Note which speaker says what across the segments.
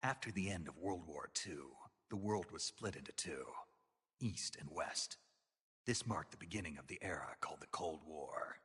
Speaker 1: After the end of World War II, the world was split into two, East and West. This marked the beginning of the era called the Cold War.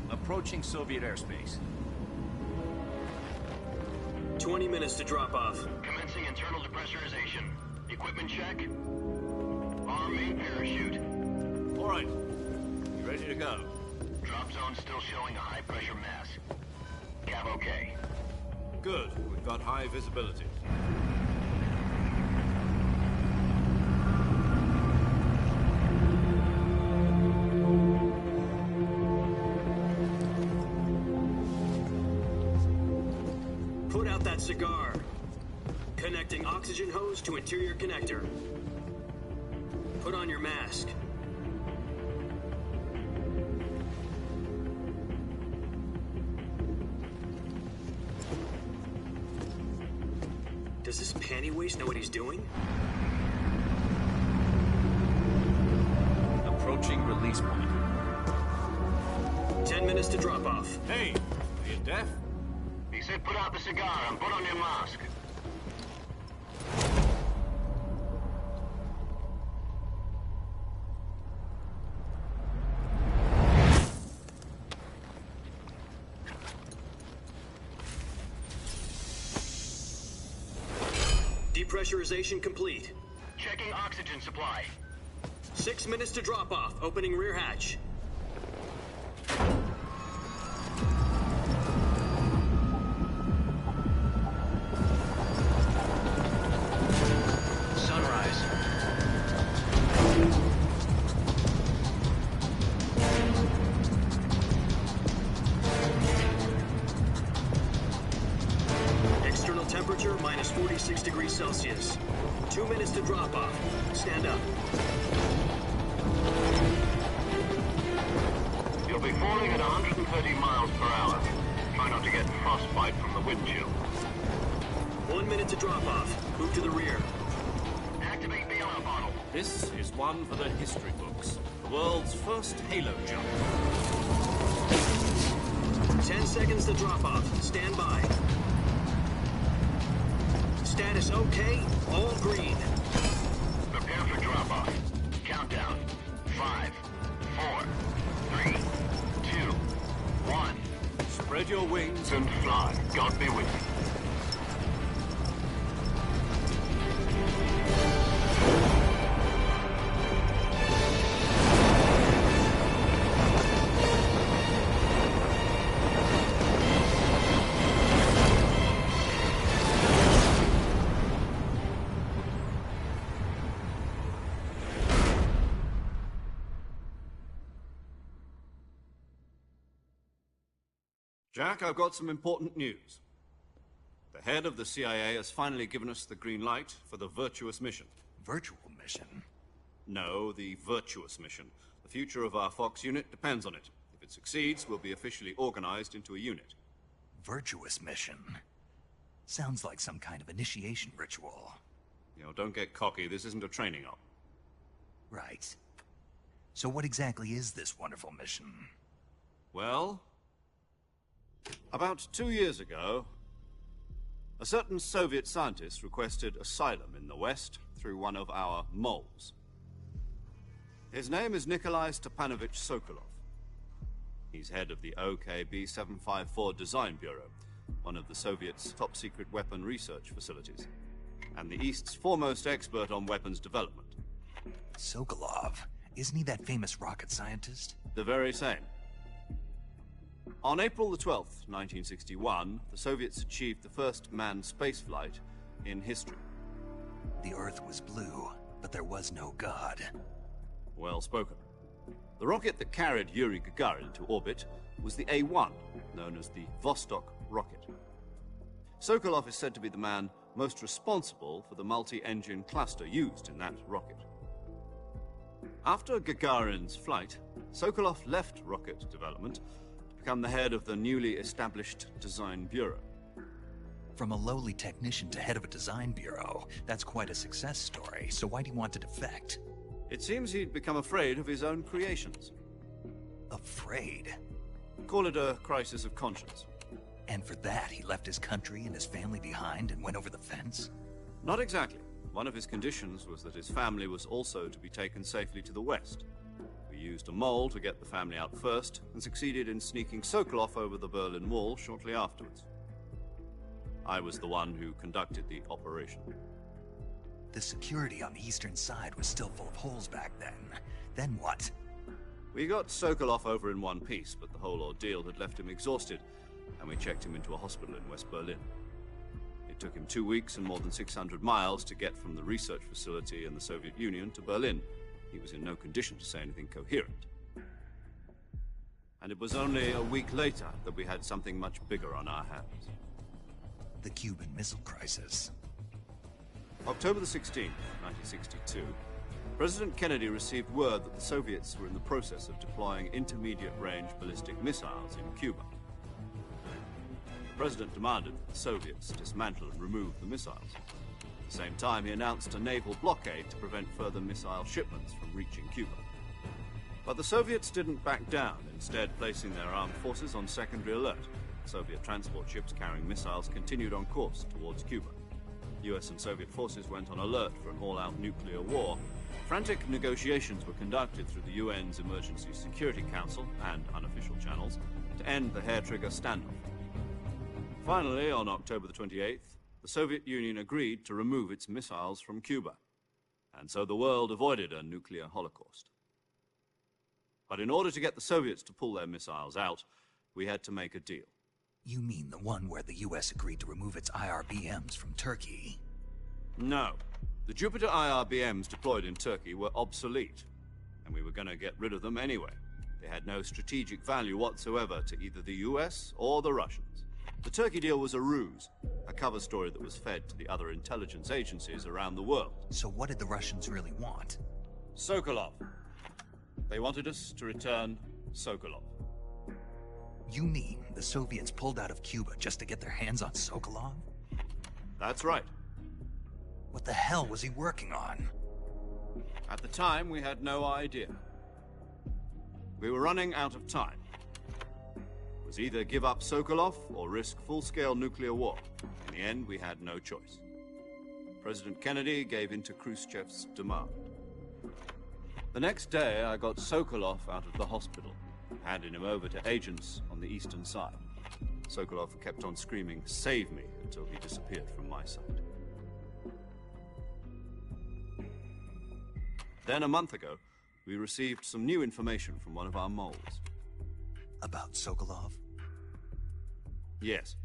Speaker 2: Approaching Soviet airspace.
Speaker 3: 20 minutes to drop off.
Speaker 4: Commencing internal depressurization. Equipment check. Arm main parachute.
Speaker 2: All right. You ready to go?
Speaker 4: Drop zone still showing a high pressure mass. Cav okay.
Speaker 2: Good. We've got high visibility.
Speaker 3: Put out that cigar. Connecting oxygen hose to interior connector. Put on your mask. Does this panty waste know what he's doing?
Speaker 2: Approaching release point.
Speaker 3: 10 minutes to drop off.
Speaker 2: Hey, are you deaf?
Speaker 4: He said put out the cigar and put on your mask.
Speaker 3: Depressurization complete.
Speaker 4: Checking oxygen supply.
Speaker 3: 6 minutes to drop off. Opening rear hatch.
Speaker 4: Sunrise.
Speaker 3: External temperature minus 46 degrees Celsius. 2 minutes to drop off. Stand up.
Speaker 4: You'll be falling at 130 miles per hour. Try not to get frostbite from the wind chill.
Speaker 3: 1 minute to drop off. Move to the rear.
Speaker 4: Activate bailout bottle.
Speaker 2: This is one for the history books. The world's first halo jump.
Speaker 3: 10 seconds to drop off. Stand by. Status okay. All green.
Speaker 4: Prepare for drop-off. Countdown. 5, 4, 3, 2, 1.
Speaker 2: Spread your wings
Speaker 4: And fly. God be with you.
Speaker 2: Jack, I've got some important news. The head of the CIA has finally given us the green light for the Virtuous mission.
Speaker 1: Virtual mission?
Speaker 2: No, the Virtuous mission. The future of our Fox unit depends on it. If it succeeds, we'll be officially organized into a unit.
Speaker 1: Virtuous mission? Sounds like some kind of initiation ritual.
Speaker 2: You know, don't get cocky. This isn't a training op.
Speaker 1: Right. So what exactly is this wonderful mission?
Speaker 2: Well, about 2 years ago, a certain Soviet scientist requested asylum in the West through one of our moles. His name is Nikolai Stepanovich Sokolov. He's head of the OKB-754 Design Bureau, one of the Soviets' top-secret weapon research facilities, and the East's foremost expert on weapons development.
Speaker 1: Sokolov? Isn't he that famous rocket scientist?
Speaker 2: The very same. On April the 12th, 1961, the Soviets achieved the first manned spaceflight in history.
Speaker 1: The Earth was blue, but there was no God.
Speaker 2: Well spoken. The rocket that carried Yuri Gagarin to orbit was the A-1, known as the Vostok rocket. Sokolov is said to be the man most responsible for the multi-engine cluster used in that rocket. After Gagarin's flight, Sokolov left rocket development to become the head of the newly established Design Bureau.
Speaker 1: From a lowly technician to head of a design bureau, that's quite a success story, so why'd he want to defect?
Speaker 2: It seems he'd become afraid of his own creations.
Speaker 1: Afraid?
Speaker 2: Call it a crisis of conscience.
Speaker 1: And for that, he left his country and his family behind and went over the fence?
Speaker 2: Not exactly. One of his conditions was that his family was also to be taken safely to the west. We used a mole to get the family out first, and succeeded in sneaking Sokolov over the Berlin Wall shortly afterwards. I was the one who conducted the operation.
Speaker 1: The security on the eastern side was still full of holes back then. Then what?
Speaker 2: We got Sokolov over in one piece, but the whole ordeal had left him exhausted, and we checked him into a hospital in West Berlin. It took him 2 weeks and more than 600 miles to get from the research facility in the Soviet Union to Berlin. He was in no condition to say anything coherent. And it was only a week later that we had something much bigger on our hands.
Speaker 1: The Cuban Missile Crisis.
Speaker 2: October the 16th, 1962, President Kennedy received word that the Soviets were in the process of deploying intermediate-range ballistic missiles in Cuba. The President demanded that the Soviets dismantle and remove the missiles. At the same time, he announced a naval blockade to prevent further missile shipments from reaching Cuba. But the Soviets didn't back down, instead placing their armed forces on secondary alert. Soviet transport ships carrying missiles continued on course towards Cuba. US and Soviet forces went on alert for an all-out nuclear war. Frantic negotiations were conducted through the UN's Emergency Security Council and unofficial channels to end the hair-trigger standoff. Finally, on October the 28th, the Soviet Union agreed to remove its missiles from Cuba, and so the world avoided a nuclear holocaust. But in order to get the Soviets to pull their missiles out, we had to make a deal.
Speaker 1: You mean the one where the US agreed to remove its IRBMs from Turkey?
Speaker 2: No. The Jupiter IRBMs deployed in Turkey were obsolete, and we were going to get rid of them anyway. They had no strategic value whatsoever to either the US or the Russians. The Turkey deal was a ruse, a cover story that was fed to the other intelligence agencies around the world.
Speaker 1: So what did the Russians really want?
Speaker 2: Sokolov. They wanted us to return Sokolov.
Speaker 1: You mean the Soviets pulled out of Cuba just to get their hands on Sokolov?
Speaker 2: That's right.
Speaker 1: What the hell was he working on?
Speaker 2: At the time, we had no idea. We were running out of time. It was either give up Sokolov or risk full-scale nuclear war. In the end, we had no choice. President Kennedy gave in to Khrushchev's demand. The next day, I got Sokolov out of the hospital, handing him over to agents on the eastern side. Sokolov kept on screaming, "Save me," until he disappeared from my sight. Then, a month ago, we received some new information from one of our moles.
Speaker 1: About Sokolov?
Speaker 2: Yes.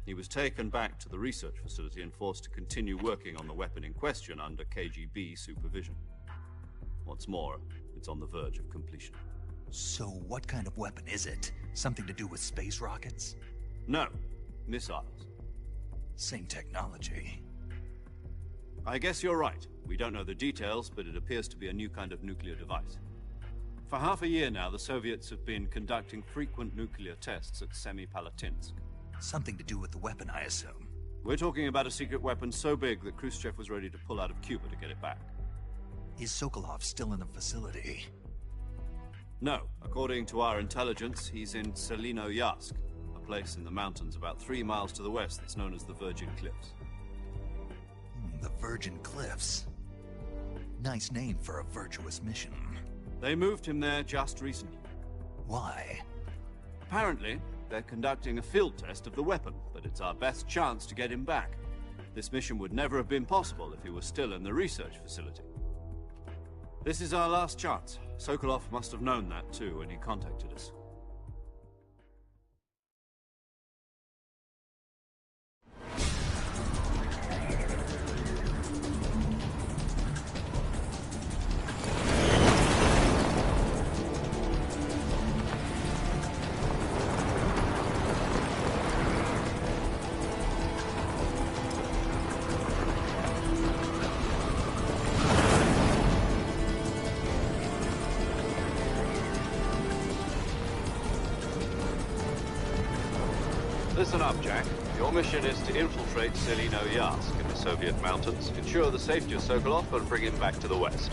Speaker 2: He was taken back to the research facility and forced to continue working on the weapon in question under KGB supervision. What's more, it's on the verge of completion.
Speaker 1: So what kind of weapon is it? Something to do with space rockets?
Speaker 2: No, missiles.
Speaker 1: Same technology.
Speaker 2: I guess you're right. We don't know the details, but it appears to be a new kind of nuclear device. For half a year now, the Soviets have been conducting frequent nuclear tests at Semipalatinsk.
Speaker 1: Something to do with the weapon, I assume.
Speaker 2: We're talking about a secret weapon so big that Khrushchev was ready to pull out of Cuba to get it back.
Speaker 1: Is Sokolov still in the facility?
Speaker 2: No. According to our intelligence, he's in Selinoyarsk, a place in the mountains about 3 miles to the west that's known as the Virgin Cliffs.
Speaker 1: The Virgin Cliffs. Nice name for a virtuous mission.
Speaker 2: They moved him there just recently.
Speaker 1: Why?
Speaker 2: Apparently, they're conducting a field test of the weapon, but it's our best chance to get him back. This mission would never have been possible if he was still in the research facility. This is our last chance. Sokolov must have known that too when he contacted us. Listen up, Jack. Your mission is to infiltrate Selino Yask in the Soviet mountains, ensure the safety of Sokolov, and bring him back to the West.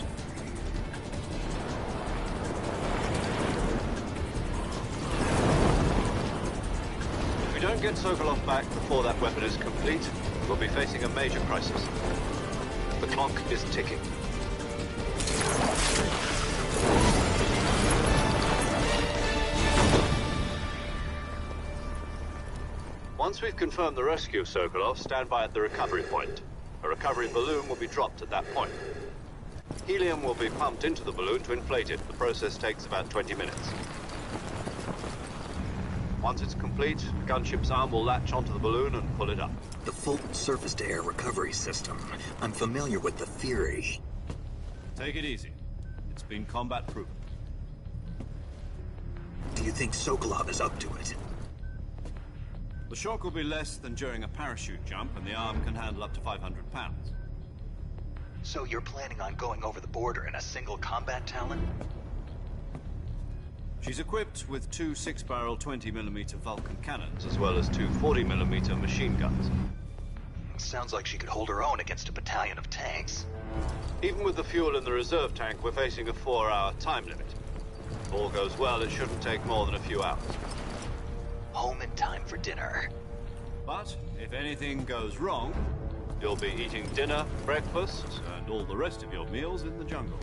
Speaker 2: If we don't get Sokolov back before that weapon is complete, we'll be facing a major crisis. The clock is ticking. Once we've confirmed the rescue of Sokolov, stand by at the recovery point. A recovery balloon will be dropped at that point. Helium will be pumped into the balloon to inflate it. The process takes about 20 minutes. Once it's complete, the gunship's arm will latch onto the balloon and pull it up.
Speaker 3: The full surface-to-air recovery system. I'm familiar with the theory.
Speaker 2: Take it easy. It's been combat-proven.
Speaker 3: Do you think Sokolov is up to it?
Speaker 2: The shock will be less than during a parachute jump, and the arm can handle up to 500 pounds.
Speaker 1: So you're planning on going over the border in a single combat Talon?
Speaker 2: She's equipped with two 6-barrel 20mm Vulcan cannons, as well as two 40mm machine guns.
Speaker 1: Sounds like she could hold her own against a battalion of tanks.
Speaker 2: Even with the fuel in the reserve tank, we're facing a 4-hour time limit. If all goes well, it shouldn't take more than a few hours.
Speaker 1: Home in time for dinner.
Speaker 2: But if anything goes wrong, you'll be eating dinner, breakfast, and all the rest of your meals in the jungle.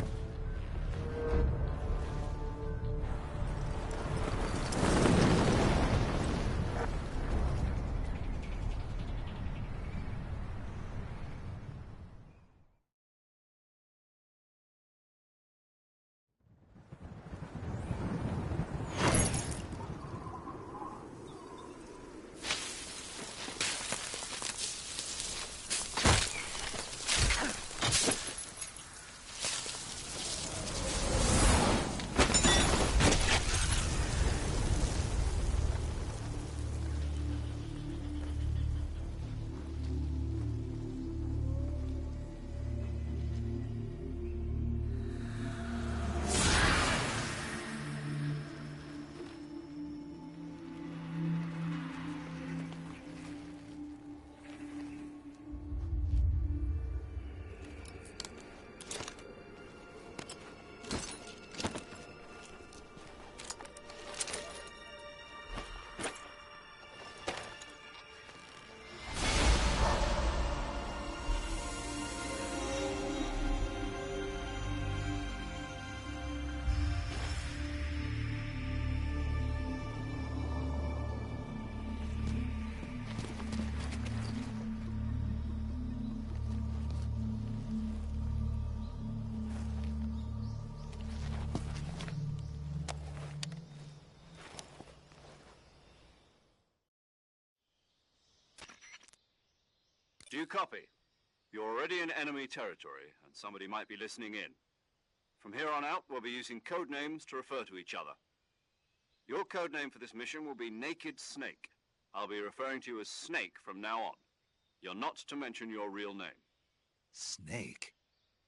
Speaker 2: Do you copy? You're already in enemy territory, and somebody might be listening in. From here on out, we'll be using code names to refer to each other. Your code name for this mission will be Naked Snake. I'll be referring to you as Snake from now on. You're not to mention your real name.
Speaker 1: Snake?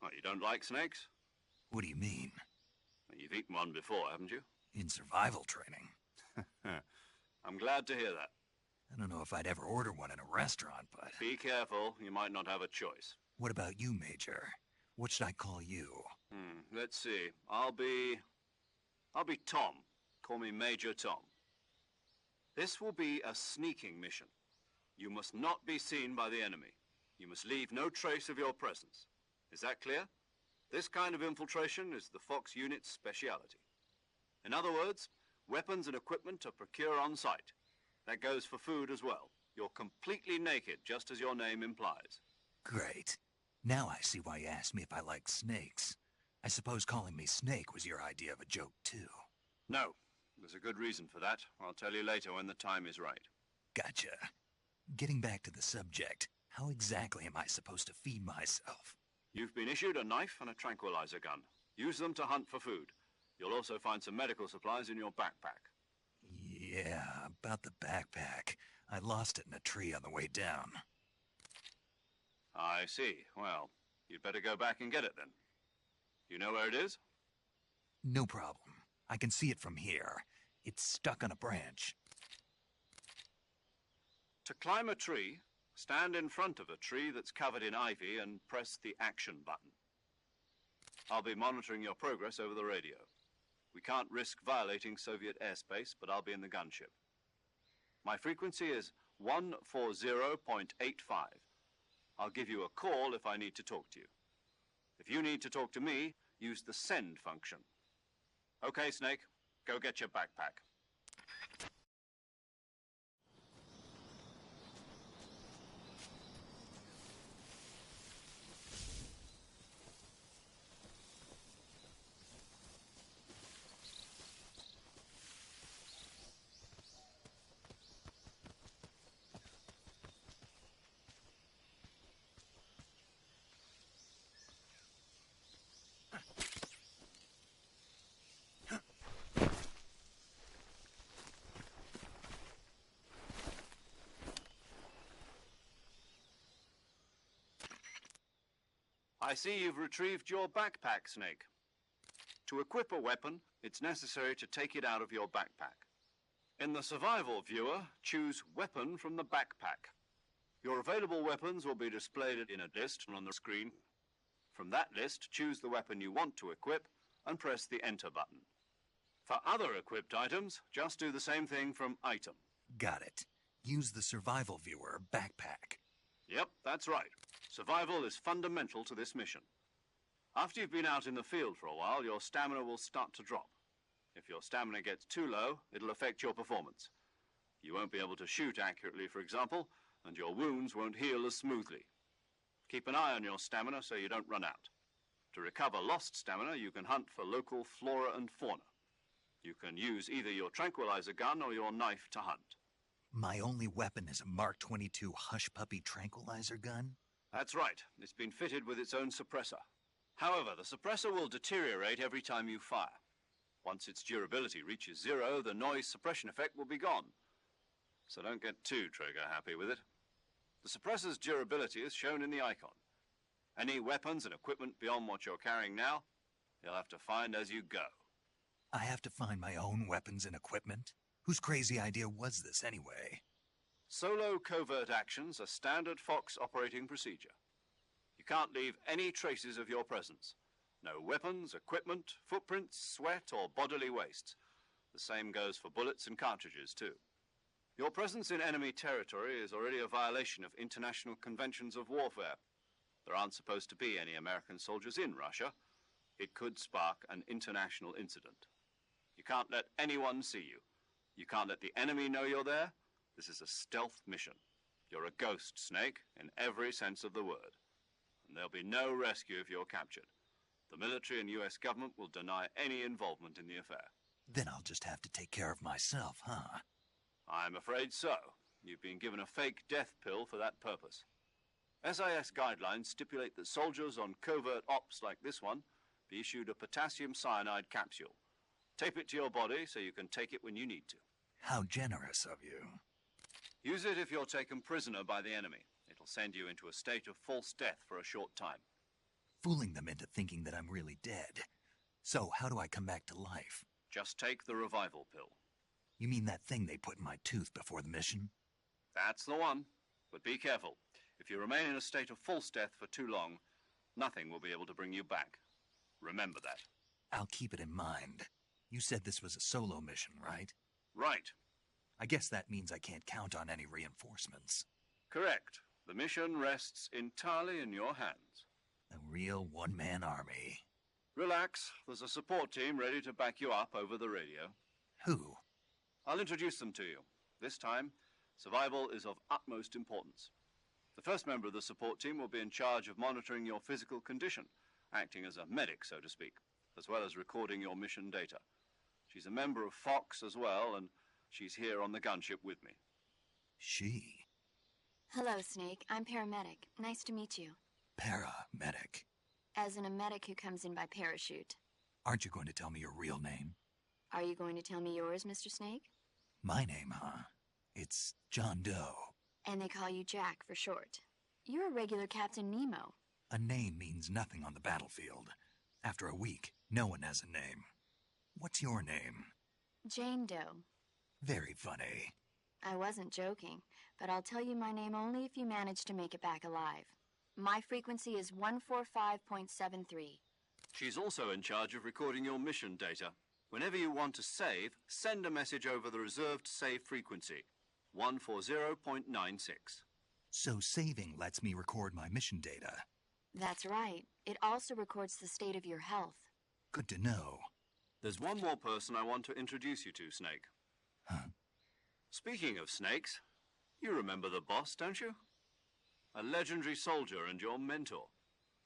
Speaker 2: Oh, you don't like snakes?
Speaker 1: What do you mean?
Speaker 2: You've eaten one before, haven't you?
Speaker 1: In survival training.
Speaker 2: I'm glad to hear that.
Speaker 1: I don't know if I'd ever order one in a restaurant, but...
Speaker 2: Be careful, you might not have a choice.
Speaker 1: What about you, Major? What should I call you?
Speaker 2: Let's see. I'll be Tom. Call me Major Tom. This will be a sneaking mission. You must not be seen by the enemy. You must leave no trace of your presence. Is that clear? This kind of infiltration is the Fox unit's speciality. In other words, weapons and equipment are procured on site. That goes for food as well. You're completely naked, just as your name implies.
Speaker 1: Great. Now I see why you asked me if I like snakes. I suppose calling me Snake was your idea of a joke, too.
Speaker 2: No. There's a good reason for that. I'll tell you later when the time is right.
Speaker 1: Gotcha. Getting back to the subject, how exactly am I supposed to feed myself?
Speaker 2: You've been issued a knife and a tranquilizer gun. Use them to hunt for food. You'll also find some medical supplies in your backpack.
Speaker 1: Yeah, about the backpack. I lost it in a tree on the way down.
Speaker 2: I see. Well, you'd better go back and get it then. You know where it is?
Speaker 1: No problem. I can see it from here. It's stuck on a branch.
Speaker 2: To climb a tree, stand in front of a tree that's covered in ivy and press the action button. I'll be monitoring your progress over the radio. We can't risk violating Soviet airspace, but I'll be in the gunship. My frequency is 140.85. I'll give you a call if I need to talk to you. If you need to talk to me, use the send function. Okay, Snake, go get your backpack. I see you've retrieved your backpack, Snake. To equip a weapon, it's necessary to take it out of your backpack. In the survival viewer, choose Weapon from the backpack. Your available weapons will be displayed in a list on the screen. From that list, choose the weapon you want to equip and press the Enter button. For other equipped items, just do the same thing from Item.
Speaker 1: Got it. Use the survival viewer backpack.
Speaker 2: Yep, that's right. Survival is fundamental to this mission. After you've been out in the field for a while, your stamina will start to drop. If your stamina gets too low, it'll affect your performance. You won't be able to shoot accurately, for example, and your wounds won't heal as smoothly. Keep an eye on your stamina so you don't run out. To recover lost stamina, you can hunt for local flora and fauna. You can use either your tranquilizer gun or your knife to hunt.
Speaker 1: My only weapon is a Mark 22 Hush Puppy tranquilizer gun?
Speaker 2: That's right. It's been fitted with its own suppressor. However, the suppressor will deteriorate every time you fire. Once its durability reaches 0, the noise suppression effect will be gone. So don't get too trigger-happy with it. The suppressor's durability is shown in the icon. Any weapons and equipment beyond what you're carrying now, you'll have to find as you go.
Speaker 1: I have to find my own weapons and equipment? Whose crazy idea was this, anyway?
Speaker 2: Solo covert actions are standard Fox operating procedure. You can't leave any traces of your presence. No weapons, equipment, footprints, sweat, or bodily waste. The same goes for bullets and cartridges, too. Your presence in enemy territory is already a violation of international conventions of warfare. There aren't supposed to be any American soldiers in Russia. It could spark an international incident. You can't let anyone see you. You can't let the enemy know you're there. This is a stealth mission. You're a ghost, Snake, in every sense of the word. And there'll be no rescue if you're captured. The military and US government will deny any involvement in the affair.
Speaker 1: Then I'll just have to take care of myself, huh?
Speaker 2: I'm afraid so. You've been given a fake death pill for that purpose. SIS guidelines stipulate that soldiers on covert ops like this one be issued a potassium cyanide capsule. Tape it to your body so you can take it when you need to.
Speaker 1: How generous of you.
Speaker 2: Use it if you're taken prisoner by the enemy. It'll send you into a state of false death for a short time.
Speaker 1: Fooling them into thinking that I'm really dead. So, how do I come back to life?
Speaker 2: Just take the revival pill.
Speaker 1: You mean that thing they put in my tooth before the mission?
Speaker 2: That's the one. But be careful. If you remain in a state of false death for too long, nothing will be able to bring you back. Remember that.
Speaker 1: I'll keep it in mind. You said this was a solo mission, right?
Speaker 2: Right.
Speaker 1: I guess that means I can't count on any reinforcements.
Speaker 2: Correct. The mission rests entirely in your hands.
Speaker 1: A real one-man army.
Speaker 2: Relax. There's a support team ready to back you up over the radio.
Speaker 1: Who?
Speaker 2: I'll introduce them to you. This time, survival is of utmost importance. The first member of the support team will be in charge of monitoring your physical condition, acting as a medic, so to speak, as well as recording your mission data. She's a member of Fox as well, and she's here on the gunship with me.
Speaker 1: She?
Speaker 5: Hello, Snake. I'm paramedic. Nice to meet you.
Speaker 1: Paramedic.
Speaker 5: As in a medic who comes in by parachute.
Speaker 1: Aren't you going to tell me your real name?
Speaker 5: Are you going to tell me yours, Mr. Snake?
Speaker 1: My name, huh? It's John Doe.
Speaker 5: And they call you Jack for short. You're a regular Captain Nemo.
Speaker 1: A name means nothing on the battlefield. After a week, no one has a name. What's your name?
Speaker 5: Jane Doe.
Speaker 1: Very funny.
Speaker 5: I wasn't joking. but I'll tell you my name only if you manage to make it back alive. My frequency is 145.73.
Speaker 2: She's also in charge of recording your mission data. Whenever you want to save, send a message over the reserved save frequency, 140.96.
Speaker 1: So saving lets me record my mission data.
Speaker 5: That's right. It also records the state of your health.
Speaker 1: Good to know.
Speaker 2: There's one more person I want to introduce you to, Snake.
Speaker 1: Huh?
Speaker 2: Speaking of snakes, you remember the boss, don't you? A legendary soldier and your mentor.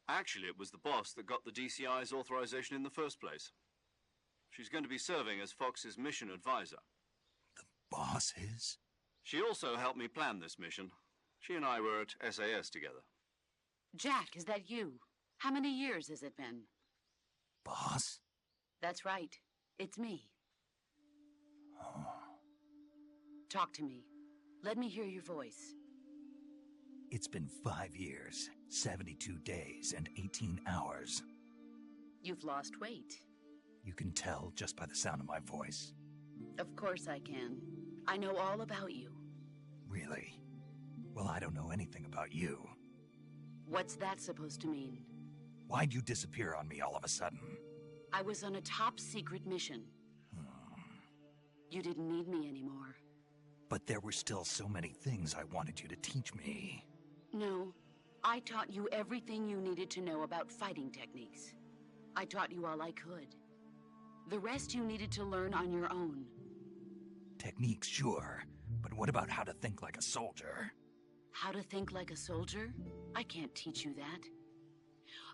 Speaker 2: Actually, it was the boss that got the DCI's authorization in the first place. She's going to be serving as Fox's mission advisor.
Speaker 1: The boss is?
Speaker 2: She also helped me plan this mission. She and I were at SAS together.
Speaker 6: Jack, is that you? How many years has it been?
Speaker 1: Boss?
Speaker 6: That's right. It's me.
Speaker 1: Oh.
Speaker 6: Talk to me. Let me hear your voice.
Speaker 1: It's been 5 years, 72 days, and 18 hours.
Speaker 6: You've lost weight.
Speaker 1: You can tell just by the sound of my voice.
Speaker 6: Of course I can. I know all about you.
Speaker 1: Really? Well, I don't know anything about you.
Speaker 6: What's that supposed to mean?
Speaker 1: Why'd you disappear on me all of a sudden?
Speaker 6: I was on a top-secret mission. You didn't need me anymore.
Speaker 1: But there were still so many things I wanted you to teach me.
Speaker 6: No, I taught you everything you needed to know about fighting techniques. I taught you all I could. The rest you needed to learn on your own.
Speaker 1: Techniques, sure. But what about how to think like a soldier?
Speaker 6: How to think like a soldier? I can't teach you that.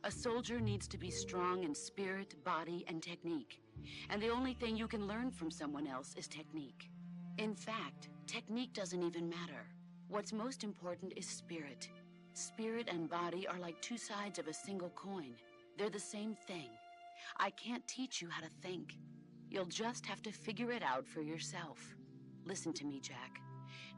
Speaker 6: A soldier needs to be strong in spirit, body, and technique. And the only thing you can learn from someone else is technique. In fact, technique doesn't even matter. What's most important is spirit. Spirit and body are like two sides of a single coin. They're the same thing. I can't teach you how to think. You'll just have to figure it out for yourself. Listen to me, Jack.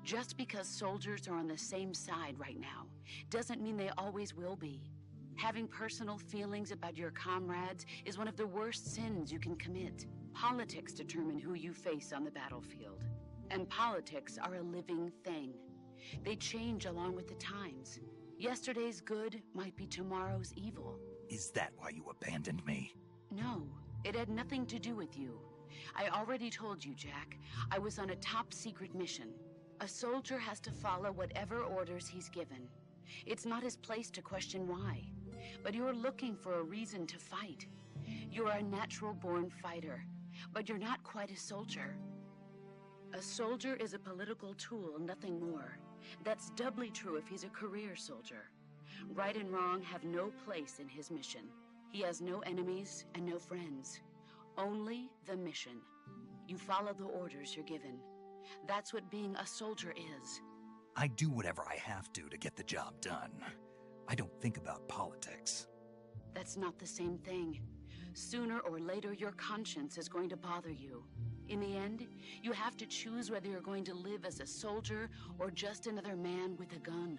Speaker 6: Just because soldiers are on the same side right now doesn't mean they always will be. Having personal feelings about your comrades is one of the worst sins you can commit. Politics determine who you face on the battlefield. And politics are a living thing. They change along with the times. Yesterday's good might be tomorrow's evil.
Speaker 1: Is that why you abandoned me?
Speaker 6: No, it had nothing to do with you. I already told you, Jack. I was on a top-secret mission. A soldier has to follow whatever orders he's given. It's not his place to question why. But you're looking for a reason to fight. You're a natural-born fighter, but you're not quite a soldier. A soldier is a political tool, nothing more. That's doubly true if he's a career soldier. Right and wrong have no place in his mission. He has no enemies and no friends. Only the mission. You follow the orders you're given. That's what being a soldier is.
Speaker 1: I do whatever I have to get the job done. I don't think about politics.
Speaker 6: That's not the same thing. Sooner or later, your conscience is going to bother you. In the end, you have to choose whether you're going to live as a soldier or just another man with a gun.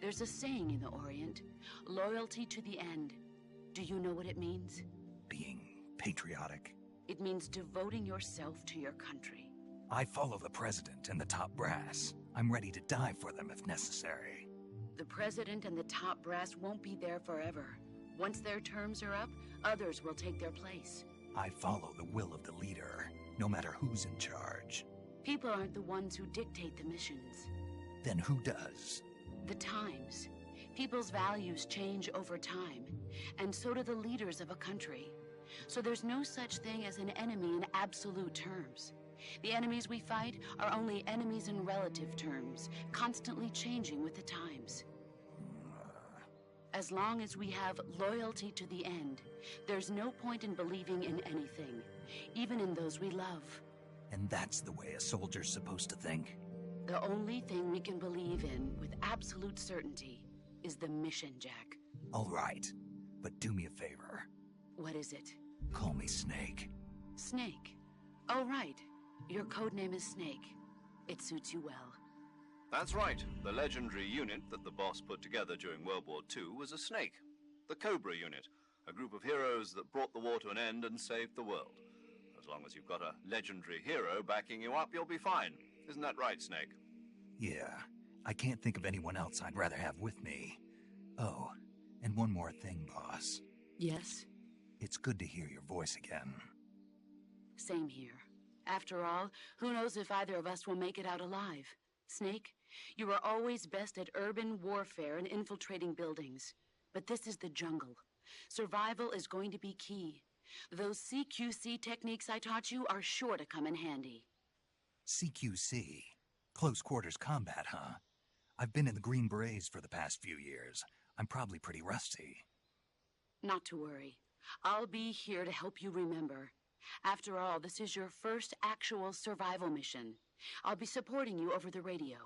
Speaker 6: There's a saying in the Orient, loyalty to the end. Do you know what it means?
Speaker 1: Being patriotic.
Speaker 6: It means devoting yourself to your country.
Speaker 1: I follow the president and the top brass. I'm ready to die for them if necessary.
Speaker 6: The president and the top brass won't be there forever. Once their terms are up, others will take their place.
Speaker 1: I follow the will of the leader, no matter who's in charge.
Speaker 6: People aren't the ones who dictate the missions.
Speaker 1: Then who does?
Speaker 6: The times. People's values change over time, and so do the leaders of a country. So there's no such thing as an enemy in absolute terms. The enemies we fight are only enemies in relative terms, constantly changing with the times. As long as we have loyalty to the end, there's no point in believing in anything, even in those we love.
Speaker 1: And that's the way a soldier's supposed to think?
Speaker 6: The only thing we can believe in with absolute certainty is the mission, Jack.
Speaker 1: All right, but do me a favor.
Speaker 6: What is it?
Speaker 1: Call me Snake.
Speaker 6: Snake? Oh, right. Your codename is Snake. It suits you well.
Speaker 2: That's right. The legendary unit that the boss put together during World War II was a snake. The Cobra unit, a group of heroes that brought the war to an end and saved the world. As long as you've got a legendary hero backing you up, you'll be fine. Isn't that right, Snake?
Speaker 1: Yeah, I can't think of anyone else I'd rather have with me. Oh, and one more thing, boss.
Speaker 6: Yes?
Speaker 1: It's good to hear your voice again.
Speaker 6: Same here. After all, who knows if either of us will make it out alive? Snake, you are always best at urban warfare and infiltrating buildings. But this is the jungle. Survival is going to be key. Those CQC techniques I taught you are sure to come in handy.
Speaker 1: CQC? Close quarters combat, huh? I've been in the Green Berets for the past few years. I'm probably pretty rusty.
Speaker 6: Not to worry. I'll be here to help you remember. After all, this is your first actual survival mission. I'll be supporting you over the radio.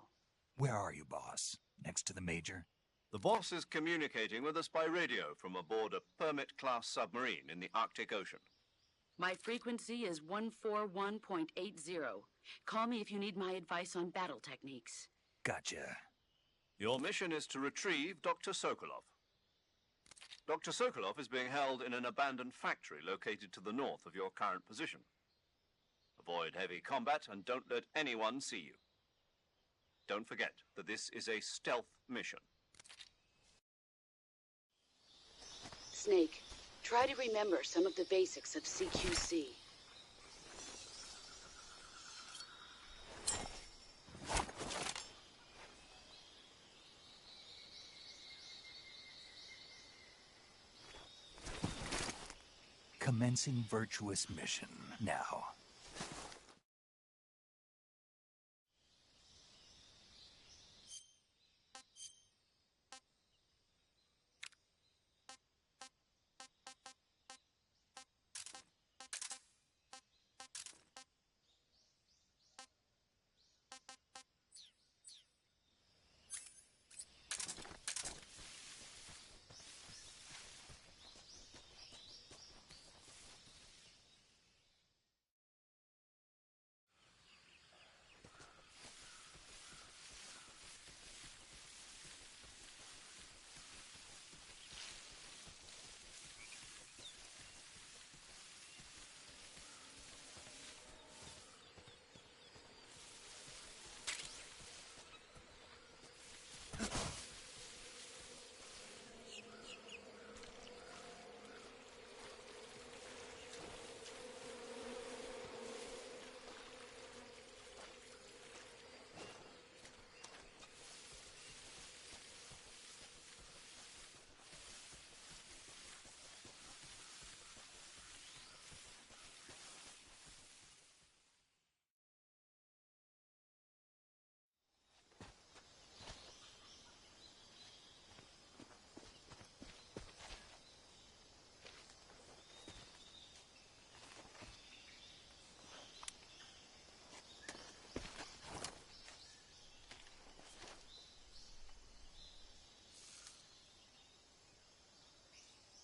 Speaker 1: Where are you, boss? Next to the Major?
Speaker 2: The boss is communicating with us by radio from aboard a Permit-class submarine in the Arctic Ocean.
Speaker 6: My frequency is 141.80. Call me if you need my advice on battle techniques.
Speaker 1: Gotcha.
Speaker 2: Your mission is to retrieve Dr. Sokolov. Dr. Sokolov is being held in an abandoned factory located to the north of your current position. Avoid heavy combat and don't let anyone see you. Don't forget that this is a stealth mission.
Speaker 6: Snake, try to remember some of the basics of CQC.
Speaker 1: Commencing Virtuous mission now.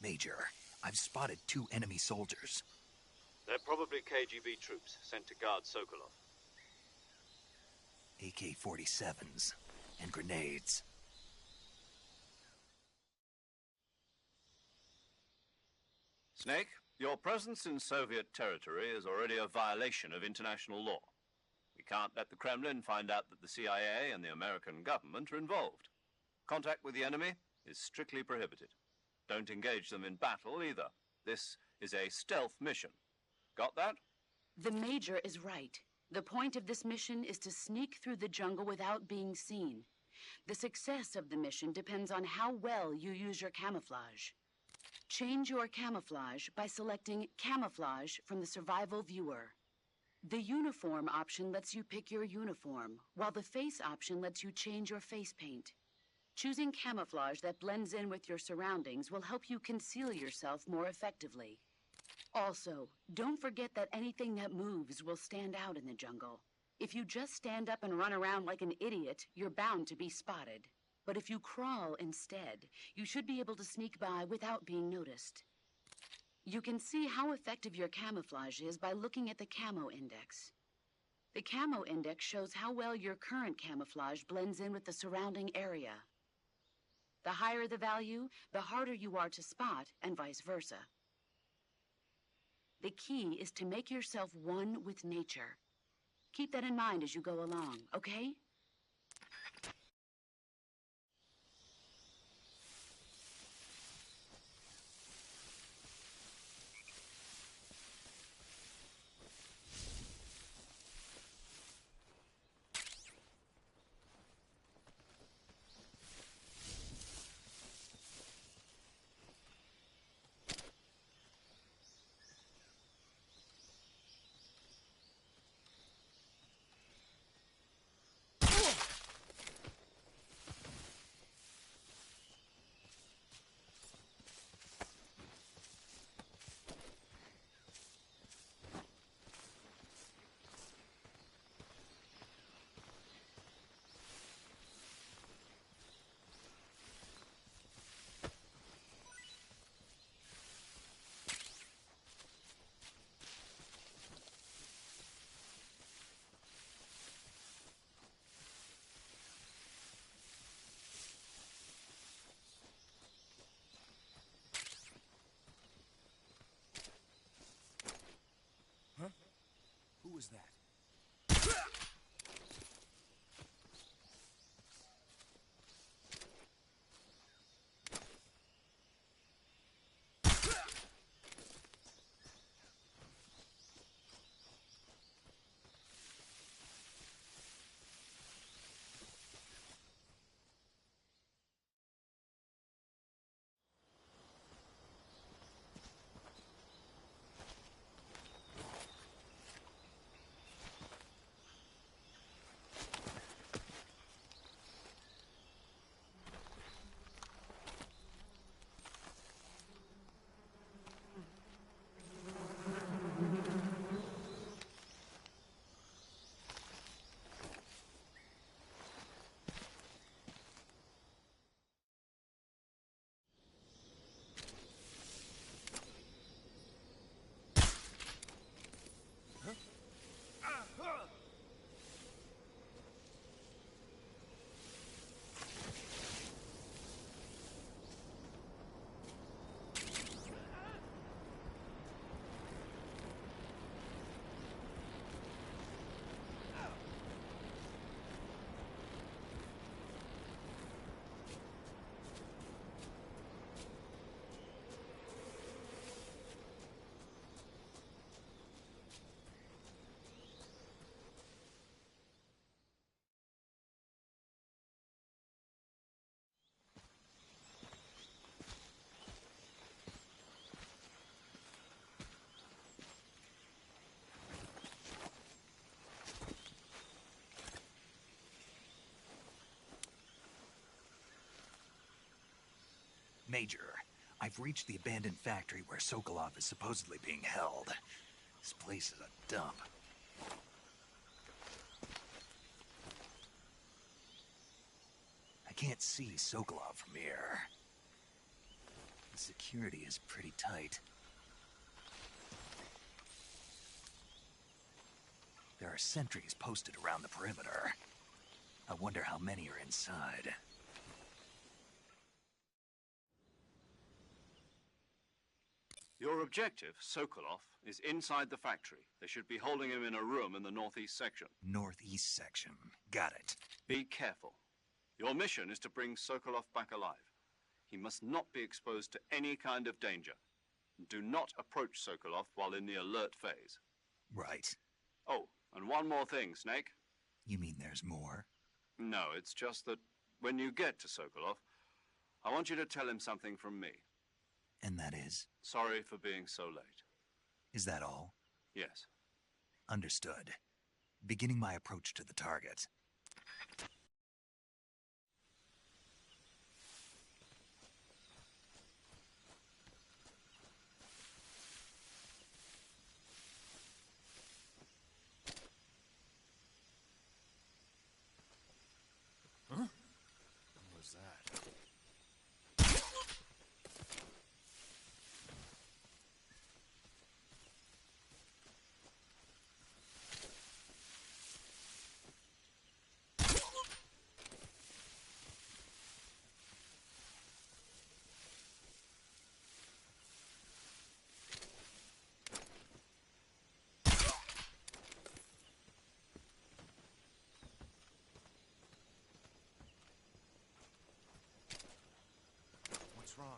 Speaker 1: Major, I've spotted 2 enemy soldiers.
Speaker 2: They're probably KGB troops sent to guard Sokolov.
Speaker 1: AK-47s and grenades.
Speaker 2: Snake, your presence in Soviet territory is already a violation of international law. We can't let the Kremlin find out that the CIA and the American government are involved. Contact with the enemy is strictly prohibited. Don't engage them in battle either. This is a stealth mission. Got that?
Speaker 6: The Major is right. The point of this mission is to sneak through the jungle without being seen. The success of the mission depends on how well you use your camouflage. Change your camouflage by selecting Camouflage from the Survival Viewer. The Uniform option lets you pick your uniform, while the Face option lets you change your face paint. Choosing camouflage that blends in with your surroundings will help you conceal yourself more effectively. Also, don't forget that anything that moves will stand out in the jungle. If you just stand up and run around like an idiot, you're bound to be spotted. But if you crawl instead, you should be able to sneak by without being noticed. You can see how effective your camouflage is by looking at the Camo Index. The Camo Index shows how well your current camouflage blends in with the surrounding area. The higher the value, the harder you are to spot, and vice versa. The key is to make yourself one with nature. Keep that in mind as you go along, okay?
Speaker 1: Major, I've reached the abandoned factory where Sokolov is supposedly being held. This place is a dump. I can't see Sokolov from here. The security is pretty tight. There are sentries posted around the perimeter. I wonder how many are inside.
Speaker 2: Your objective, Sokolov, is inside the factory. They should be holding him in a room in the northeast section.
Speaker 1: Northeast section. Got it.
Speaker 2: Be careful. Your mission is to bring Sokolov back alive. He must not be exposed to any kind of danger. Do not approach Sokolov while in the alert phase.
Speaker 1: Right.
Speaker 2: Oh, and one more thing, Snake.
Speaker 1: You mean there's more?
Speaker 2: No, it's just that when you get to Sokolov, I want you to tell him something from me.
Speaker 1: And that is?
Speaker 2: Sorry for being so late.
Speaker 1: Is that all?
Speaker 2: Yes.
Speaker 1: Understood. Beginning my approach to the target.
Speaker 7: Huh? What was that? What's wrong?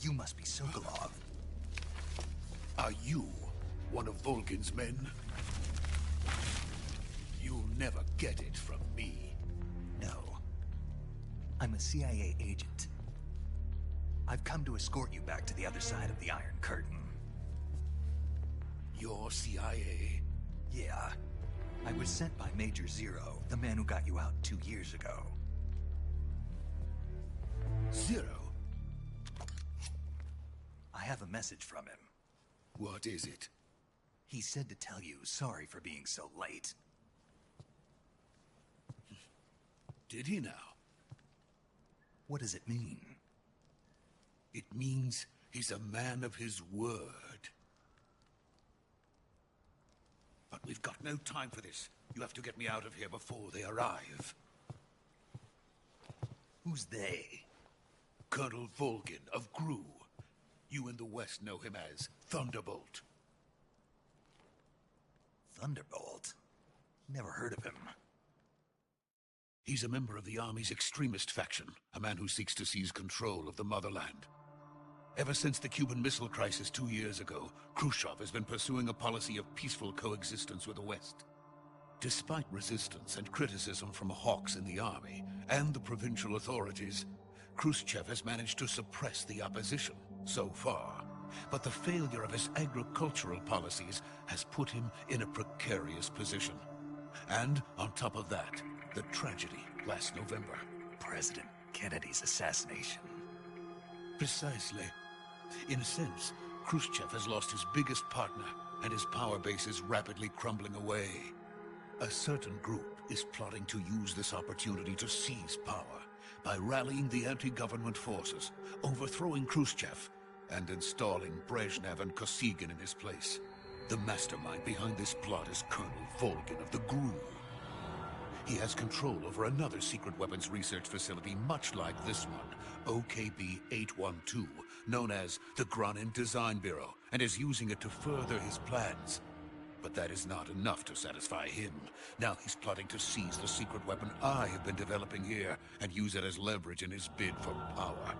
Speaker 1: You must be Sokolov.
Speaker 8: Are you one of Volgin's men? You'll never get it from me.
Speaker 1: No. I'm a CIA agent. I've come to escort you back to the other side of the Iron Curtain.
Speaker 8: You're CIA?
Speaker 1: Yeah. I was sent by Major Zero, the man who got you out 2 years ago.
Speaker 8: Zero?
Speaker 1: I have a message from him.
Speaker 8: What is it?
Speaker 1: He said to tell you sorry for being so late.
Speaker 8: Did he now?
Speaker 1: What does it mean?
Speaker 8: It means he's a man of his word. But we've got no time for this. You have to get me out of here before they arrive.
Speaker 1: Who's they?
Speaker 8: Colonel Volgin of GRU. You in the West know him as Thunderbolt.
Speaker 1: Thunderbolt? Never heard of him.
Speaker 8: He's a member of the Army's extremist faction, a man who seeks to seize control of the motherland. Ever since the Cuban Missile Crisis 2 years ago, Khrushchev has been pursuing a policy of peaceful coexistence with the West. Despite resistance and criticism from hawks in the Army and the provincial authorities, Khrushchev has managed to suppress the opposition so far. But the failure of his agricultural policies has put him in a precarious position. And on top of that, the tragedy last November.
Speaker 1: President Kennedy's assassination.
Speaker 8: Precisely. In a sense, Khrushchev has lost his biggest partner, and his power base is rapidly crumbling away. A certain group is plotting to use this opportunity to seize power by rallying the anti-government forces, overthrowing Khrushchev, and installing Brezhnev and Kosygin in his place. The mastermind behind this plot is Colonel Volgin of the GRU. He has control over another secret weapons research facility much like this one, OKB-812, known as the Granin Design Bureau, and is using it to further his plans. But But that is not enough to satisfy him. Now he's plotting to seize the secret weapon I have been developing here and use it as leverage in his bid for power.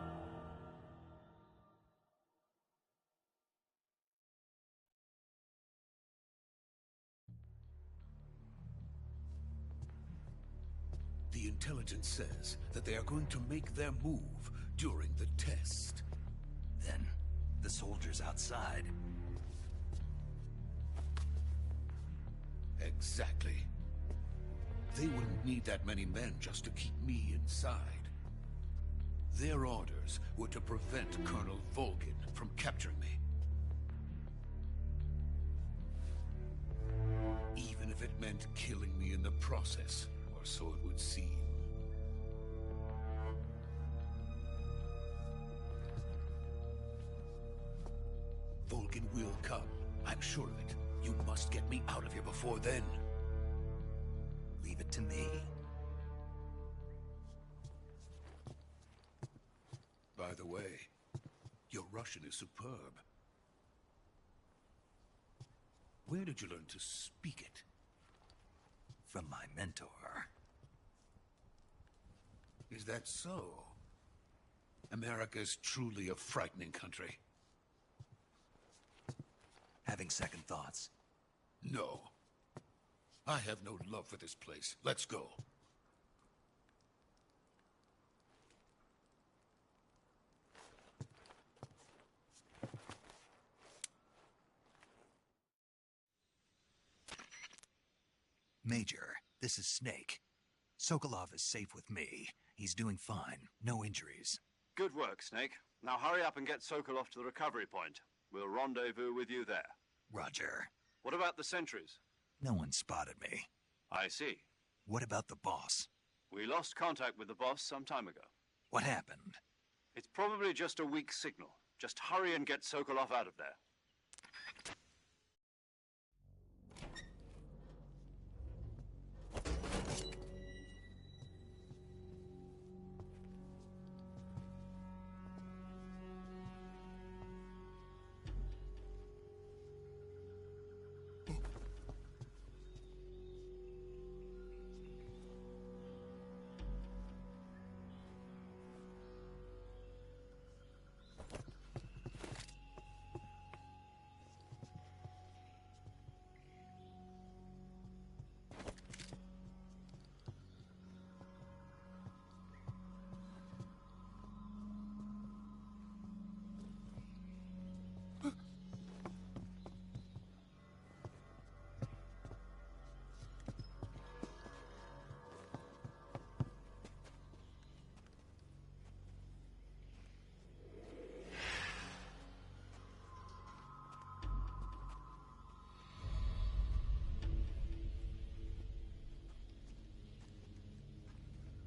Speaker 8: The intelligence says that they are going to make their move during the test.
Speaker 1: Then, the soldiers outside.
Speaker 8: Exactly. They wouldn't need that many men just to keep me inside. Their orders were to prevent Colonel Volgin from capturing me. Even if it meant killing me in the process, or so it would seem. Volgin will come. I'm sure of it. You must get me out of here before then.
Speaker 1: Leave it to me.
Speaker 8: By the way, your Russian is superb. Where did you learn to speak it?
Speaker 1: From my mentor.
Speaker 8: Is that so? America is truly a frightening country.
Speaker 1: Having second thoughts?
Speaker 8: No. I have no love for this place. Let's go.
Speaker 1: Major, this is Snake. Sokolov is safe with me. He's doing fine. No injuries.
Speaker 2: Good work, Snake. Now hurry up and get Sokolov to the recovery point. We'll rendezvous with you there.
Speaker 1: Roger.
Speaker 2: What about the sentries?
Speaker 1: No one spotted me.
Speaker 2: I see.
Speaker 1: What about the boss?
Speaker 2: We lost contact with the boss some time ago.
Speaker 1: What happened?
Speaker 2: It's probably just a weak signal. Just hurry and get Sokolov out of there.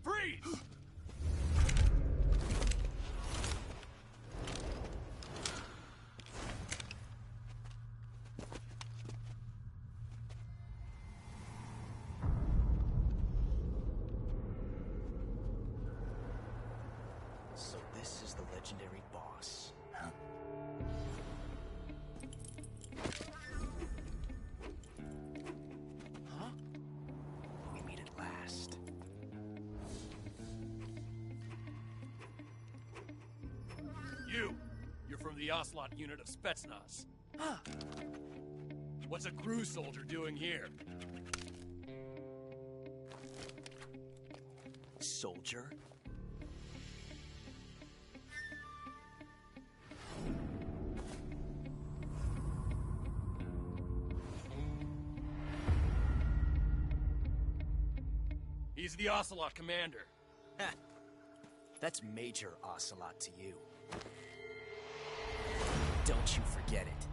Speaker 7: Freeze!
Speaker 3: So this is the legendary boss.
Speaker 1: Huh?
Speaker 3: Huh? We meet at last.
Speaker 9: You're from the Ocelot unit of Spetsnaz.
Speaker 3: Huh.
Speaker 9: What's a crew soldier doing here?
Speaker 3: Soldier?
Speaker 9: He's the Ocelot commander.
Speaker 3: Heh. That's Major Ocelot to you. Don't you forget it.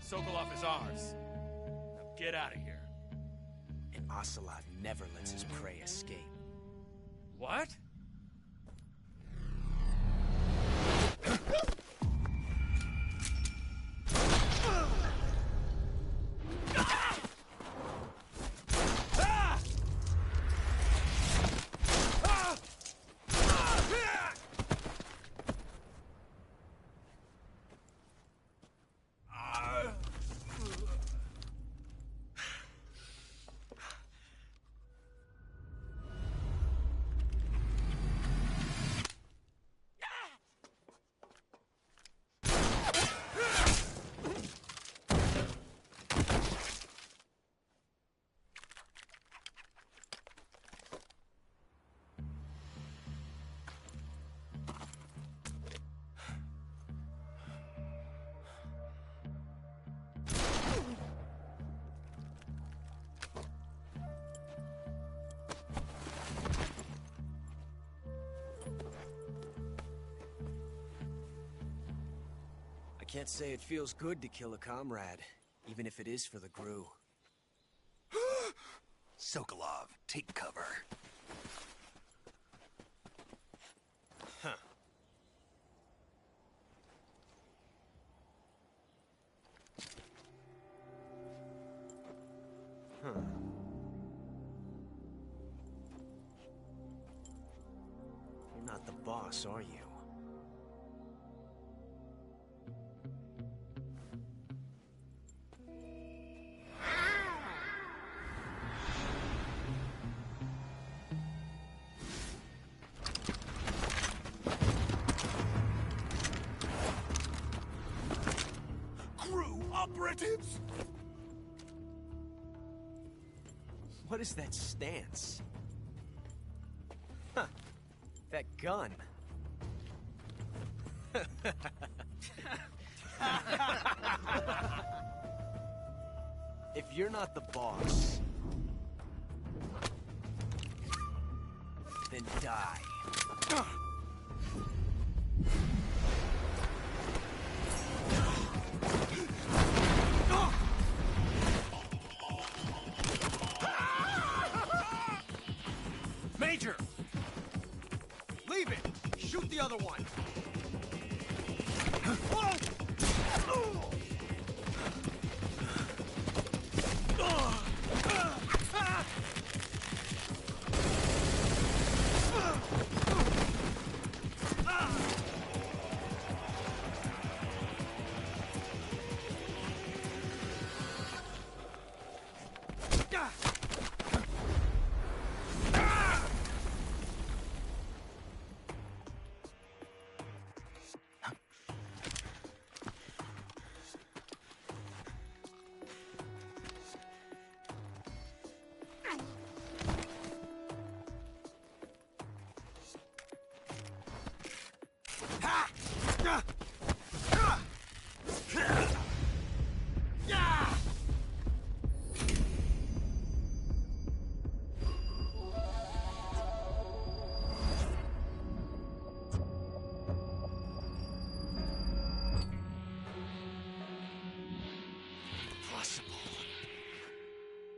Speaker 9: Sokolov is ours. Now get out of here.
Speaker 3: And Ocelot never lets his prey escape.
Speaker 9: What?
Speaker 10: Can't say it feels good to kill a comrade, even if it is for the Gru.
Speaker 1: Sokolov, take cover.
Speaker 10: Huh. Huh. You're not the boss, are you?
Speaker 1: Operatives!
Speaker 10: What is that stance? Huh. That gun. If you're not the boss, then die.
Speaker 3: Major! Leave it! Shoot the other one!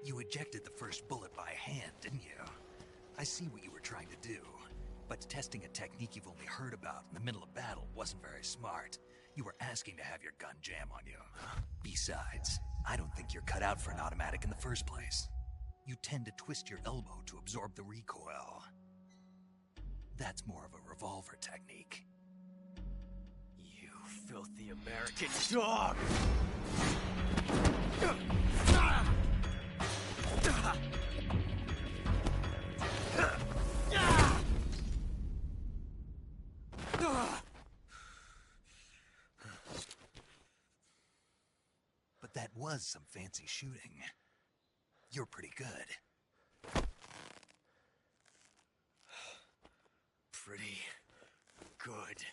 Speaker 1: You ejected the first bullet by hand, didn't you? I see what you were trying to do. But testing a technique you've only heard about in the middle of battle wasn't very smart. You were asking to have your gun jam on you. Besides, I don't think you're cut out for an automatic in the first place. You tend to twist your elbow to absorb the recoil. That's more of a revolver technique.
Speaker 10: You filthy American dog!
Speaker 1: But that was some fancy shooting. You're pretty good.
Speaker 10: Pretty good.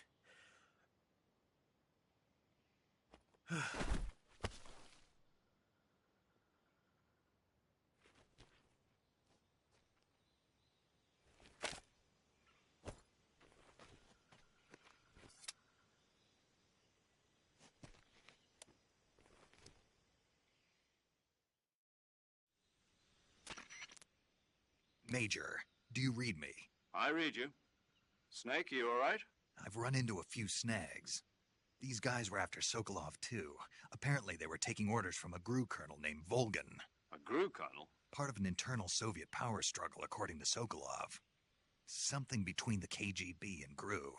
Speaker 1: Major, do you read me?
Speaker 2: I read you. Snake, you all right?
Speaker 1: I've run into a few snags. These guys were after Sokolov, too. Apparently they were taking orders from a GRU colonel named Volgan.
Speaker 2: A GRU colonel?
Speaker 1: Part of an internal Soviet power struggle, according to Sokolov. Something between the KGB and GRU.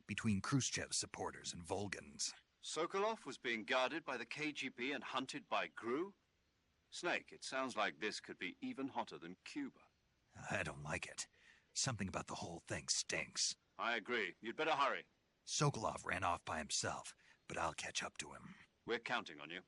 Speaker 1: Between Khrushchev's supporters and Volgan's.
Speaker 2: Sokolov was being guarded by the KGB and hunted by GRU? Snake, it sounds like this could be even hotter than Cuba.
Speaker 1: I don't like it. Something about the whole thing stinks.
Speaker 2: I agree. You'd better hurry.
Speaker 1: Sokolov ran off by himself, but I'll catch up to him.
Speaker 2: We're counting on you.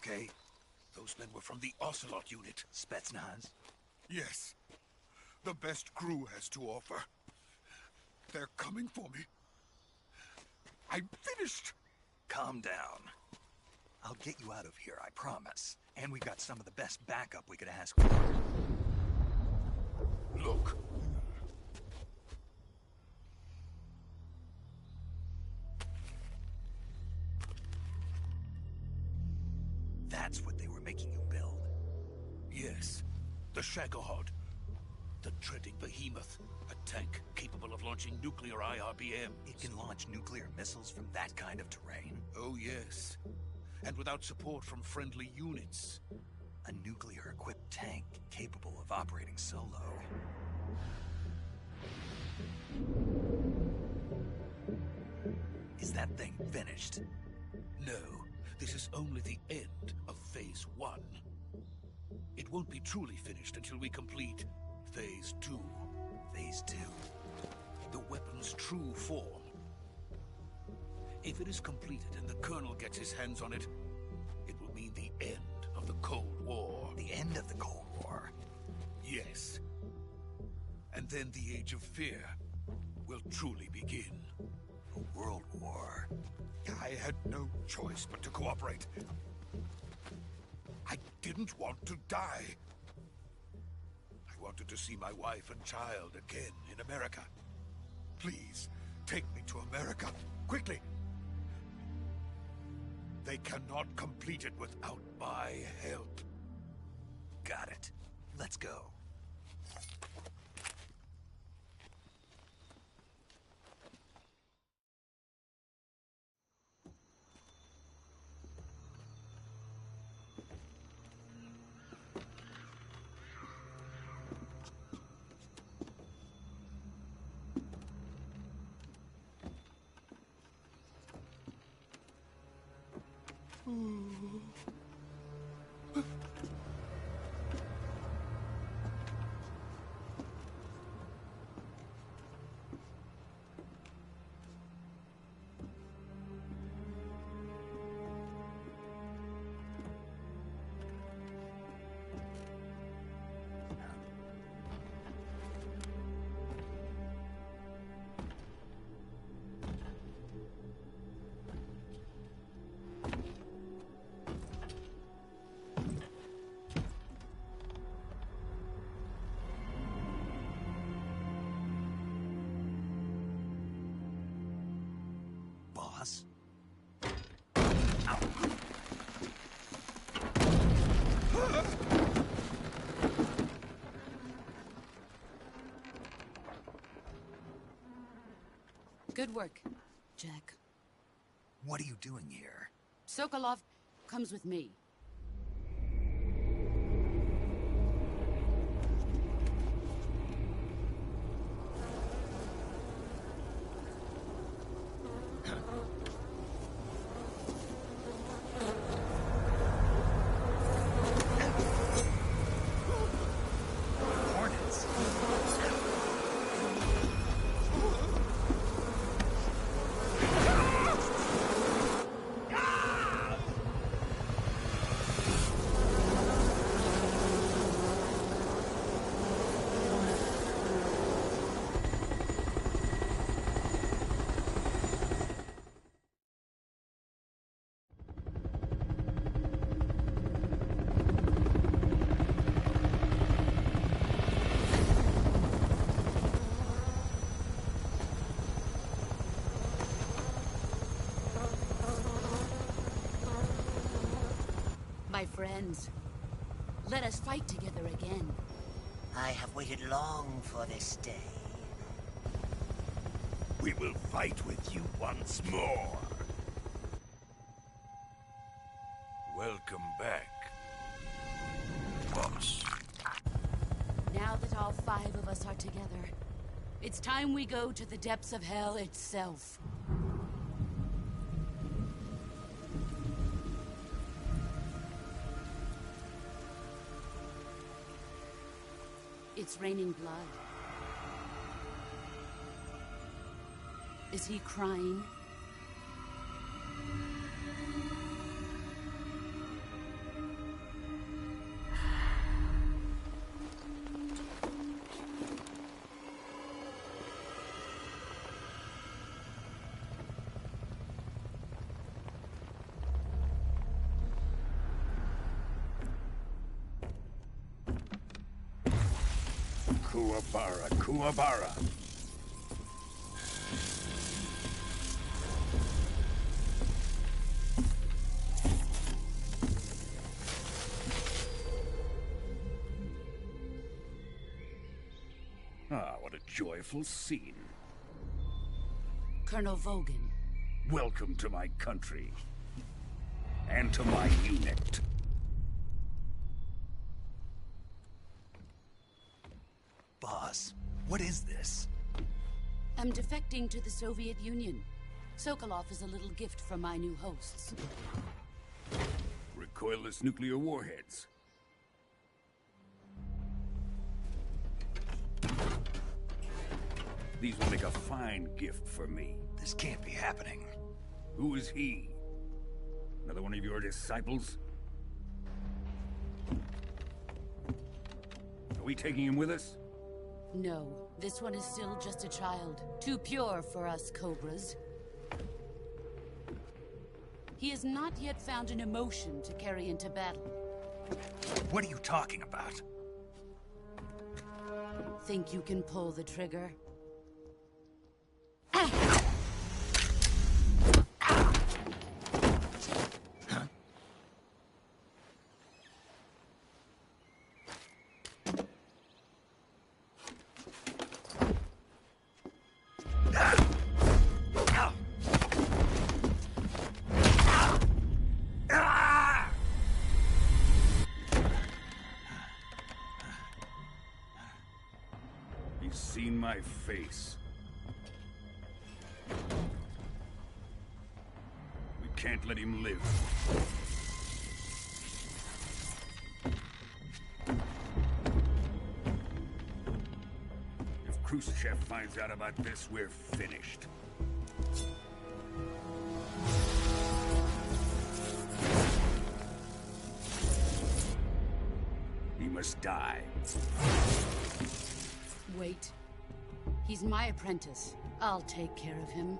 Speaker 8: okay? Those men were from the Ocelot unit.
Speaker 1: Spetsnaz?
Speaker 8: Yes. The best crew has to offer. They're coming for me. I'm finished!
Speaker 1: Calm down. I'll get you out of here, I promise. And we got some of the best backup we could ask for.
Speaker 8: Look.
Speaker 1: That's what they were making you build?
Speaker 8: Yes. The Shagohod. The treading behemoth. A tank capable of launching nuclear IRBM.
Speaker 1: It can launch nuclear missiles from that kind of terrain?
Speaker 8: Oh, yes. And without support from friendly units.
Speaker 1: A nuclear-equipped tank capable of operating solo. Is that thing finished?
Speaker 8: No. This is only the end of Phase 1. It won't be truly finished until we complete Phase 2.
Speaker 1: Phase 2?
Speaker 8: The weapon's true form. If it is completed and the Colonel gets his hands on it, it will mean the end of the Cold War.
Speaker 1: The end of the Cold War?
Speaker 8: Yes. And then the Age of Fear will truly begin.
Speaker 1: A world war?
Speaker 8: I had no choice but to cooperate. I didn't want to die. I wanted to see my wife and child again in America. Please, take me to America, quickly. They cannot complete it without my help.
Speaker 1: Got it. Let's go. Boss? Ow.
Speaker 6: Good work, Jack.
Speaker 1: What are you doing here?
Speaker 6: Sokolov comes with me.
Speaker 1: Hornets?
Speaker 6: My friends, let us fight together again.
Speaker 11: I have waited long for this day.
Speaker 8: We will fight with you once more. Welcome back, boss.
Speaker 6: Now that all 5 of us are together, it's time we go to the depths of hell itself. It's raining blood. Is he crying?
Speaker 8: Kuwabara, Kuwabara. Ah, what a joyful scene.
Speaker 6: Colonel Vogan.
Speaker 8: Welcome to my country. And to my unit.
Speaker 1: Boss, what is this?
Speaker 6: I'm defecting to the Soviet Union. Sokolov is a little gift from my new hosts.
Speaker 8: Recoilless nuclear warheads. These will make a fine gift for me.
Speaker 1: This can't be happening.
Speaker 8: Who is he? Another one of your disciples? Are we taking him with us?
Speaker 6: No, this one is still just a child. Too pure for us Cobras. He has not yet found an emotion to carry into battle.
Speaker 1: What are you talking about?
Speaker 6: Think you can pull the trigger?
Speaker 8: He's seen my face. We can't let him live. If Khrushchev finds out about this, we're finished. He must die.
Speaker 6: Wait. He's my apprentice. I'll take care of him.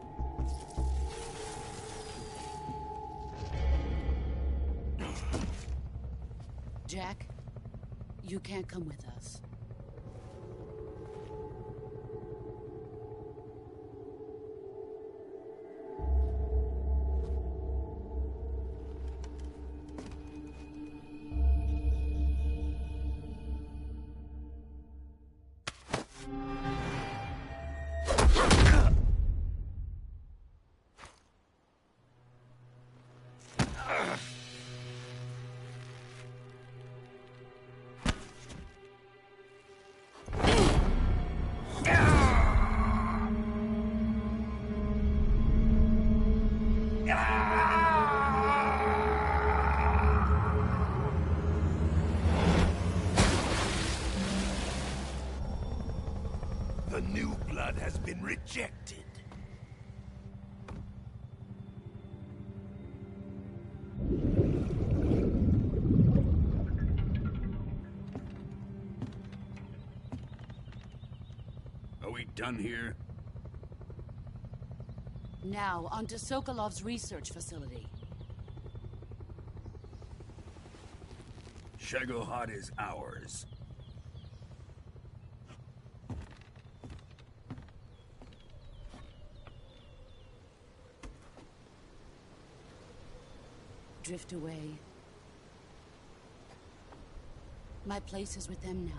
Speaker 6: Jack, you can't come with us.
Speaker 1: The new blood has been rejected.
Speaker 8: Are we done here?
Speaker 6: Now, onto Sokolov's research facility.
Speaker 8: Shagohod is ours.
Speaker 6: Drift away. My place is with them now.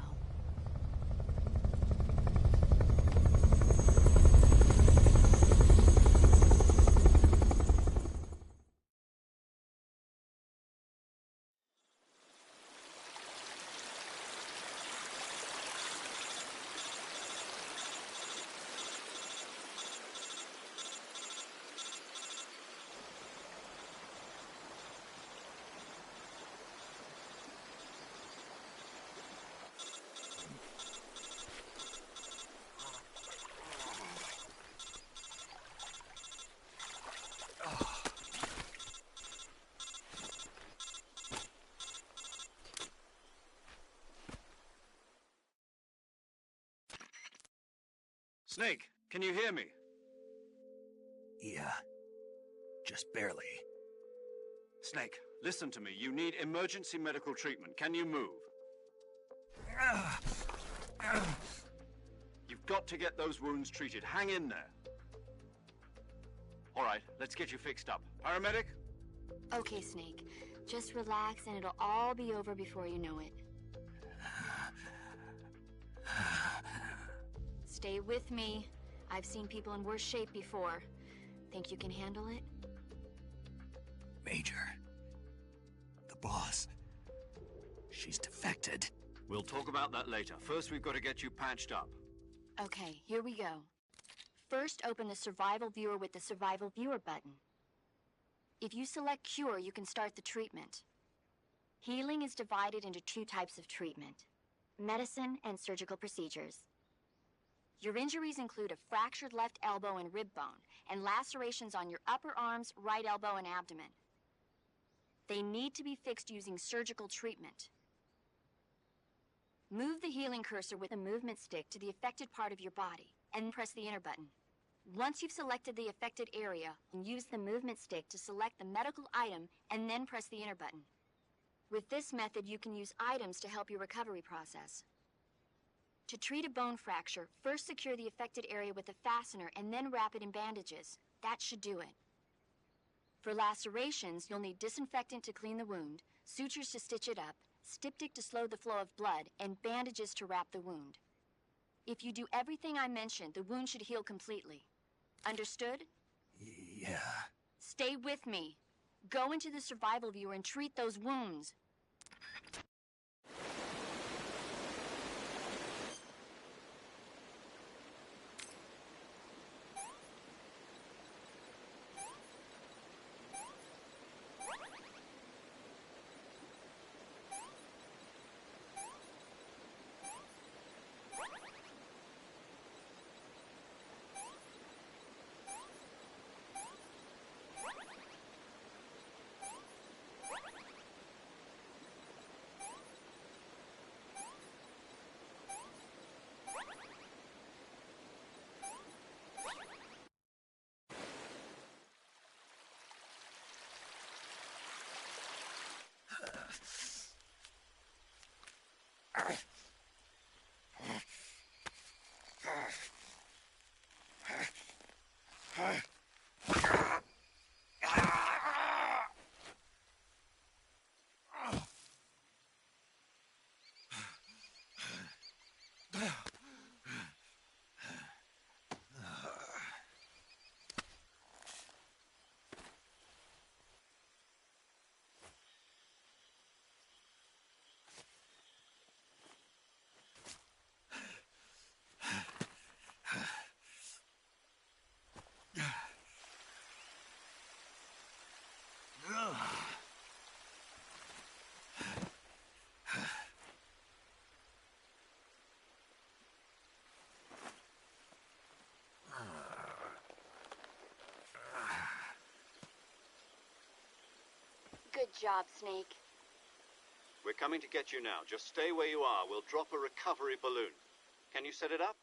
Speaker 2: Snake, can you hear me?
Speaker 1: Yeah. Just barely.
Speaker 2: Snake, listen to me. You need emergency medical treatment. Can you move? You've got to get those wounds treated. Hang in there. All right, let's get you fixed up. Paramedic?
Speaker 5: Okay, Snake. Just relax and it'll all be over before you know it. Stay with me. I've seen people in worse shape before. Think you can handle it?
Speaker 1: Major. The boss. She's defected.
Speaker 2: We'll talk about that later. First, we've got to get you patched up.
Speaker 5: Okay, here we go. First, open the Survival Viewer with the Survival Viewer button. If you select Cure, you can start the treatment. Healing is divided into 2 types of treatment: medicine and surgical procedures. Your injuries include a fractured left elbow and rib bone, and lacerations on your upper arms, right elbow, and abdomen. They need to be fixed using surgical treatment. Move the healing cursor with a movement stick to the affected part of your body, and press the enter button. Once you've selected the affected area, use the movement stick to select the medical item, and then press the enter button. With this method, you can use items to help your recovery process. To treat a bone fracture, first secure the affected area with a fastener and then wrap it in bandages. That should do it. For lacerations, you'll need disinfectant to clean the wound, sutures to stitch it up, styptic to slow the flow of blood, and bandages to wrap the wound. If you do everything I mentioned, the wound should heal completely. Understood?
Speaker 1: Yeah.
Speaker 5: Stay with me. Go into the Survival Viewer and treat those wounds. Good job, Snake.
Speaker 2: We're coming to get you now. Just stay where you are. We'll drop a recovery balloon. Can you set it up?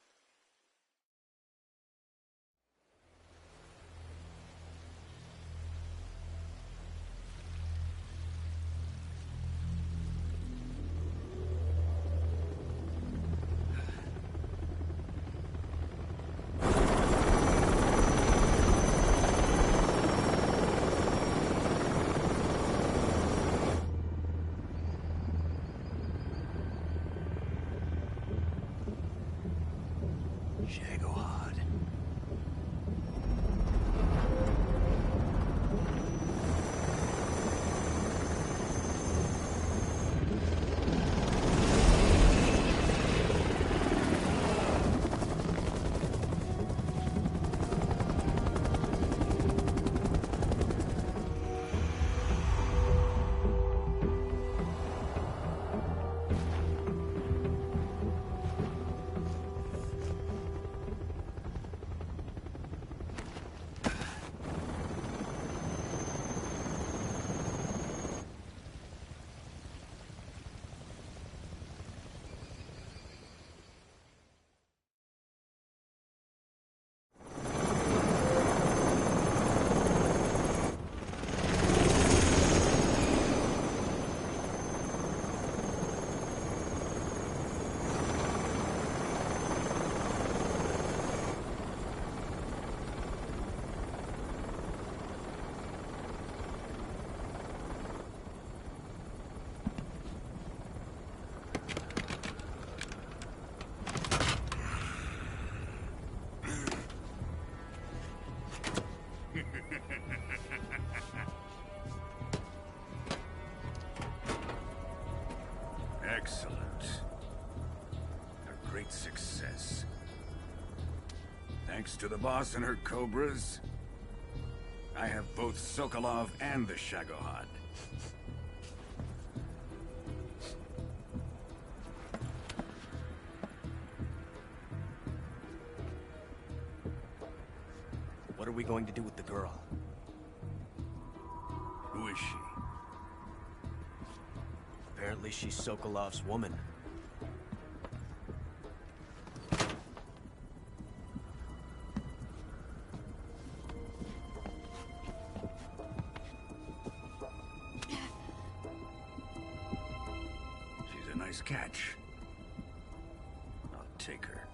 Speaker 12: access. Thanks to the boss and her cobras, I have both Sokolov and the Shagohod.
Speaker 10: What are we going to do with the girl?
Speaker 12: Who is she?
Speaker 10: Apparently she's Sokolov's woman.
Speaker 12: She's a nice catch. I'll take her.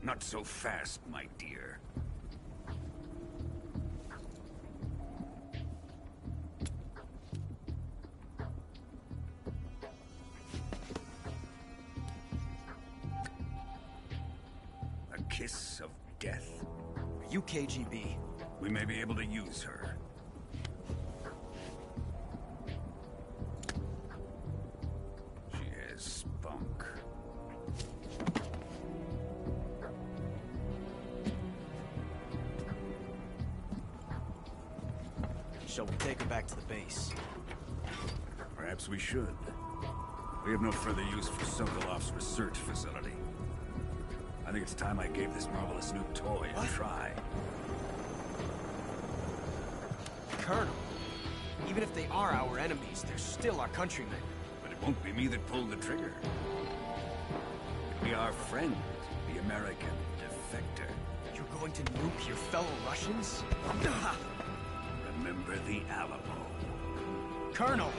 Speaker 12: Not so fast, my dear. A kiss of death.
Speaker 10: Are you KGB?
Speaker 12: We may be able to use her. She has spunk.
Speaker 10: Shall we take her back to the base?
Speaker 12: Perhaps we should. We have no further use for Sokolov's research facility. I think it's time I gave this marvelous new toy a try.
Speaker 10: Colonel, even if they are our enemies, they're still our countrymen.
Speaker 12: But it won't be me that pulled the trigger. It'll be our friend, the American defector.
Speaker 10: You're going to nuke your fellow Russians?
Speaker 12: Remember the Alamo.
Speaker 10: Colonel!